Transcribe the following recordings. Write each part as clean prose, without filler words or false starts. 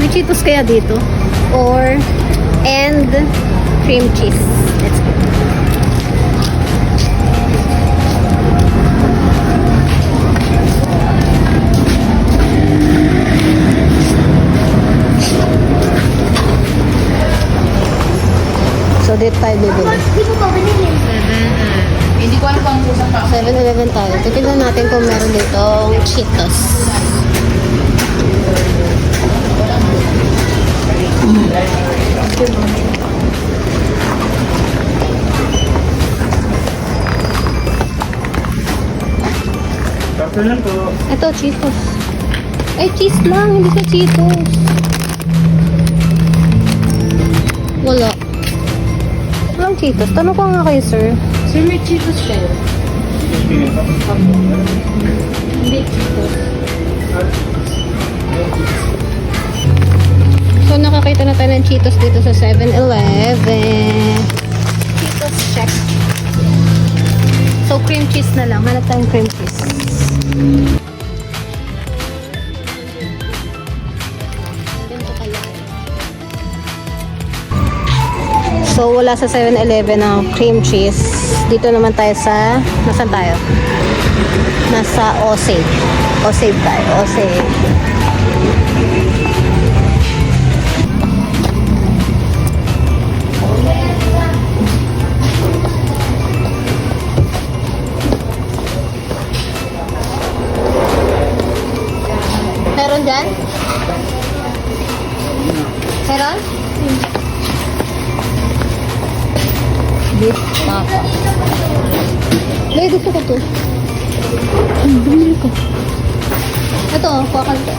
Cheetos kaya dito? Or, and cream cheese. Let's go. So, dito tayo bibili. Hindi mo ba binili? Hindi ko alam kung kusang pa. 7-Eleven tayo. Titignan natin kung meron dito Cheetos. Kapag lang po. Ito, Cheetos. Ay, cheese lang. Hindi siya Cheetos. Wala. Walang Cheetos. Tanong ko nga kayo, sir. Sir, may Cheetos siya. Hindi Cheetos. So, nakakita na tayo ng Cheetos dito sa 7-Eleven. Cheetos check. So, cream cheese na lang. Hanap tayong cream cheese. Ganito kalaki. So, wala sa 7-Eleven ang cream cheese. Dito naman tayo sa... Nasaan tayo? Nasa Osave. Osave tayo. Osave. Meron dyan? Meron? Beef tapa. May gusto ko to. Bumili ko. Ito, kuha ka ito.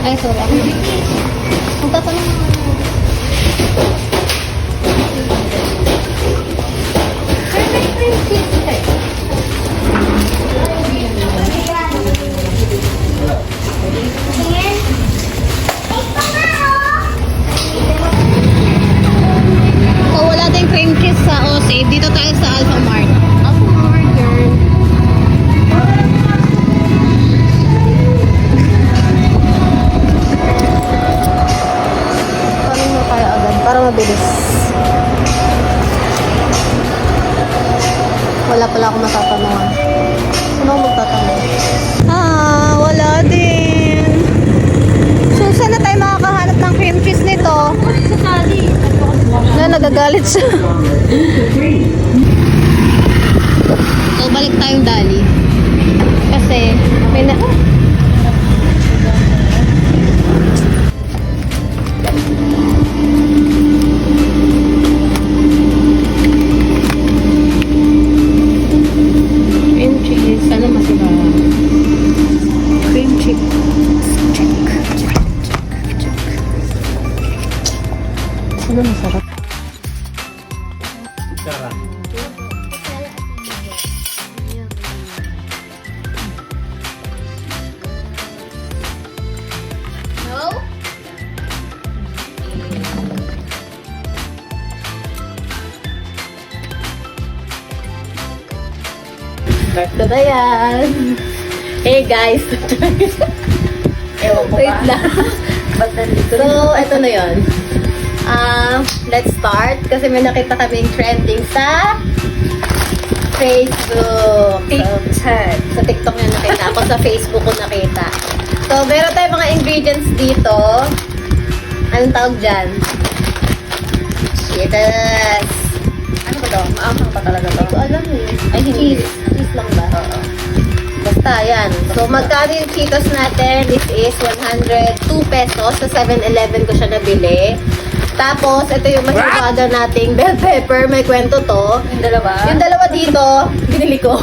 Ay, sorry. Ako. Ang tatanong naman. Sir, may cream cheese kayo. So, wala tayong cream cheese sa Osave. Dito tayo sa Alpha Mart. Alpha Mart, girl. Paano mo tayo agad? Para mabilis. Wala pala akong matatanungan. Sino ako magtatanong? Wala din. So, saan na tayo makakahanap ng cream cheese nito? Sa tali. Nagagalit siya. So, balik tayong dali. Kasi, may na... Cream cheese. Sana masira. Cream cheese. Check. Sana masarap. Sarap. No? Ito na yan. Hey guys. Ewan ko Wait ba? lang. Ba't nandito? So, ito na yun. Let's start. Kasi may nakita kaming trending sa Facebook. TikTok. Sa TikTok niya nakita. Ako sa Facebook ko nakita. So, meron tayong mga ingredients dito. Anong tawag dyan? Cheetos. Ano ba to? Maanghang pa talaga to? Hindi ko alam eh. Ay, hindi. Cheese. Cheese lang ba? Oo. Basta, yan. So, magkano yung Cheetos natin? This is 102 pesos. Sa 7-Eleven ko siya nabili. Tapos, ito yung masibada nating bell pepper. May kwento to. Yung dalawa? Yung dalawa dito, binili ko.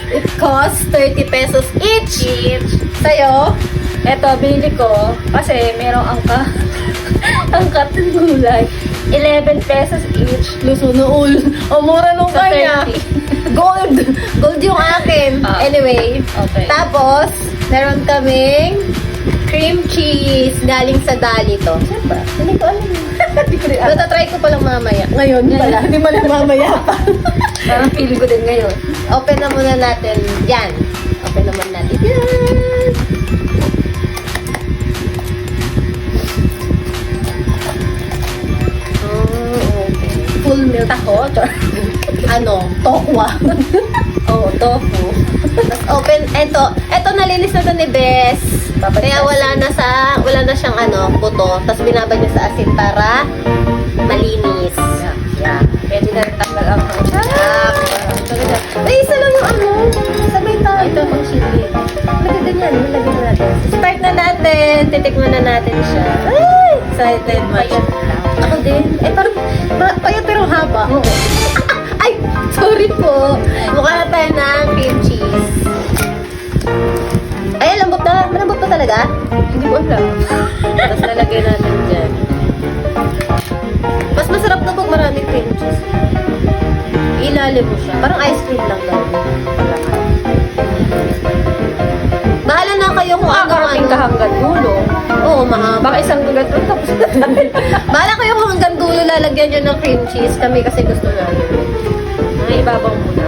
It costs 30 pesos each. Sa'yo? Eto, binili ko kasi merong angkat ng gulay. 11 pesos each. Luso nool. O, mura nung Sa kanya. 30. Gold. Gold yung akin. Ah. Anyway. Okay. Tapos, meron kaming cream cheese galing sa Dali to. Siyempre, hindi ko alam. Hindi ko rin alam. Try ko palang mamaya. Ngayon pala. Hindi mo lang mamaya pa. Parang feeling ko din ngayon. Open na muna natin. Yan. Open naman natin. Yan. full milk. Taho? Ano, tokwa. Oo, tofu. Tapos open, eto nalinis na to ni Bes. Kaya wala na siyang buto. Tapos binabad niya sa asin para malinis. Yeah. Pwede na rin tanggal ang Ay, isa lang yung sabay tayo. Ito pang chili. Lagyan na natin. Start na natin. Titikman na natin siya. Ay, excited much. Payat lang. Ako din. Parang payat pero haba. Ay, sorry po. Mukha na tayo ng cream cheese. Ay, lambot na. Malambot pa talaga? Hindi ko alam. Tapos lalagyan natin dyan. Mas masarap na pag maraming cream cheese. Ilalim mo siya. Parang ice cream lang daw. Bahala na kayo kung Makakarating ka hanggang dulo. Oo, mahaba. Baka isang dugat rin tapos na tayo. Bahala kayo kung hanggang dulo lalagyan nyo ng cream cheese. Kami kasi gusto namin. Ay, ibabaw muna.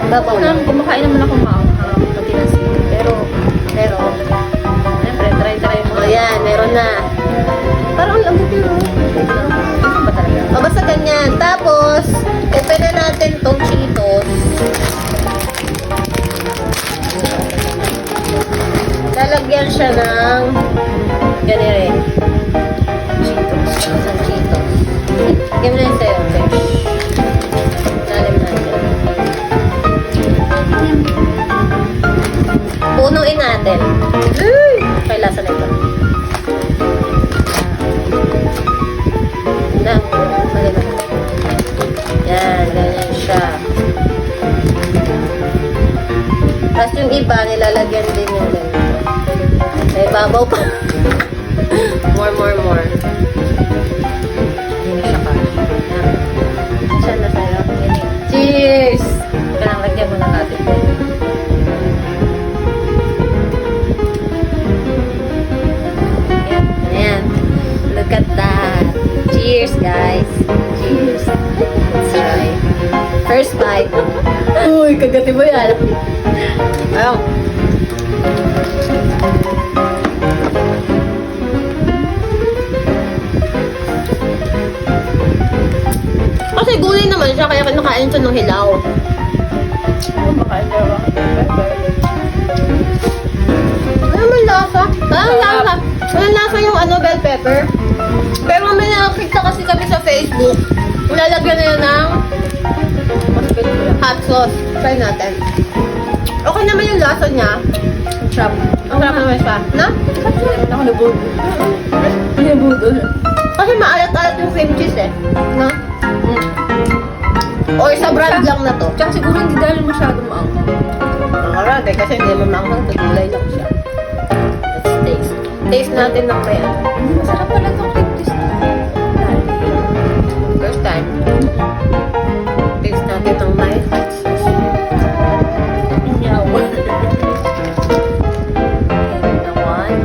Babaw lang. Kumakain naman ako maanghang. Pati ng sili. Pero, siyempre, try mo. O yan, meron na. Parang ang lambot yun. Ito ba talaga? O basta ganyan. Tapos, open na natin tong Cheetos. Lalagyan siya ng ganire. Cheetos. Ng Cheetos. Game na yun sa'yo, Besh. Lalim natin. Punuin natin. Ay! Okay, lasa na ito. Na, mali na. Yan, ganyan siya. Tapos yung iba, nilalagyan din yung ganito. May babaw pa. more. Hindi na siya ka. Saan na sa'yo? Cheers! Kailangan lagyan muna natin. Ayan. Look at that. Cheers, guys. Cheers. Let's try. First bite. Uy, kagati mo yan. Ayaw. Kasi gulay naman siya, kaya kinakain siya ng hilaw. Kumakain ka ba? Ano man lasa? Walang lasa yung bell pepper. Pero may nakakita kasi kami sa Facebook. Lalagyan na yun ng hot sauce. Try natin. Okay naman yung lasa niya. Trap. Ang sarap naman siya. Na? Ako nabudol. Nabudol. Kasi maalat-alat yung cream cheese eh. No? Or sa brand lang na to. Tsaka siguro hindi dahil masyado maang. Ang kasi hindi mo maanghang. Tutulay lang siya. Let's taste. Taste natin ng may Masarap pala itong cream cheese. First time. Taste natin ng may hot sauce. Inyaw. And the one,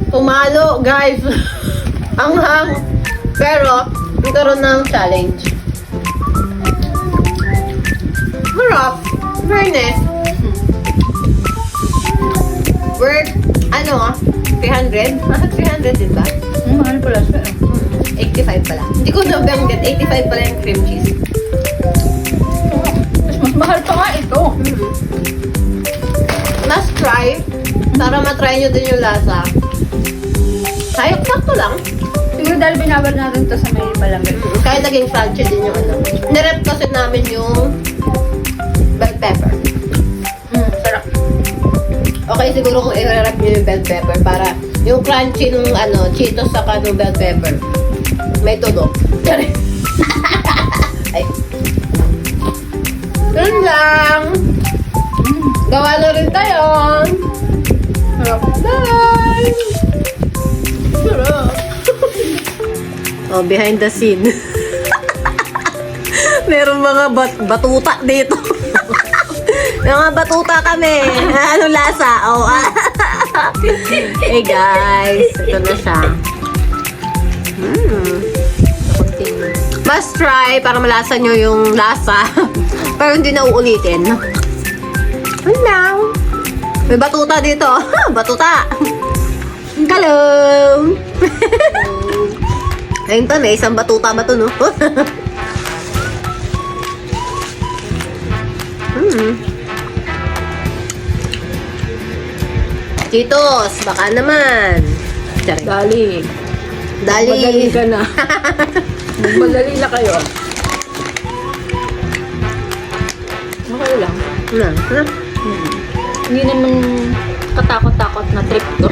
Tumalo, guys. Anghang. Pero, nagkaroon ng challenge. Harap. Fairness. Worth, 300? Nasa 300 din ba? Mahal pala siya. 85 pala. Hindi ko nabanggit. 85 pala yung cream cheese. Mas mahal pa nga ito. Must try. Para matry nyo din yung lasa. Sayok sakto lang. Siguro dahil binabal natin ito sa may malamig. Kaya naging crunchy din yung Nirep kasi namin yung bell pepper. Sarap. Okay, siguro kung i-wrap nyo yung bell pepper para yung crunchy ng Cheetos saka ng bell pepper. May tulo. Ay. Yun lang. Gawa na rin tayo. Sarap. Bye! Sarap. Oh, behind the scene. Meron mga batuta dito. May mga batuta kami. Ano lasa? Oh, hey guys, ito na siya. Must try para malasa nyo yung lasa. Pero hindi na uulitin. Hello! May batuta dito. Batuta! Hello! Ayun pa, may isang batuta ba to, no? Cheetos, baka naman. Charing. Dali. Dali. Madali ka na. Magmadali na kayo. Okay lang. Na, na. Hindi naman katakot-takot na trip to.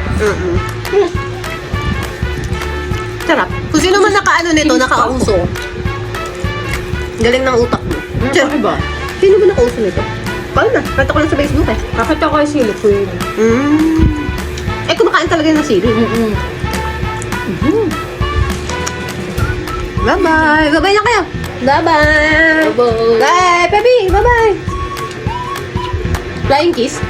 Sarap. Kung sino man nakaano nito, nakauso. Galing ng utak mo. Bakit ba? Sino ba nakauso nito? Paano na? Kanta ko lang sa Facebook eh. Bakit ako ay silip ko yun? Eh, kumakain talaga ng sili. Bye-bye! Bye-bye na kayo! Bye-bye! Bye-bye! Bye, baby! Bye-bye! Flying kiss?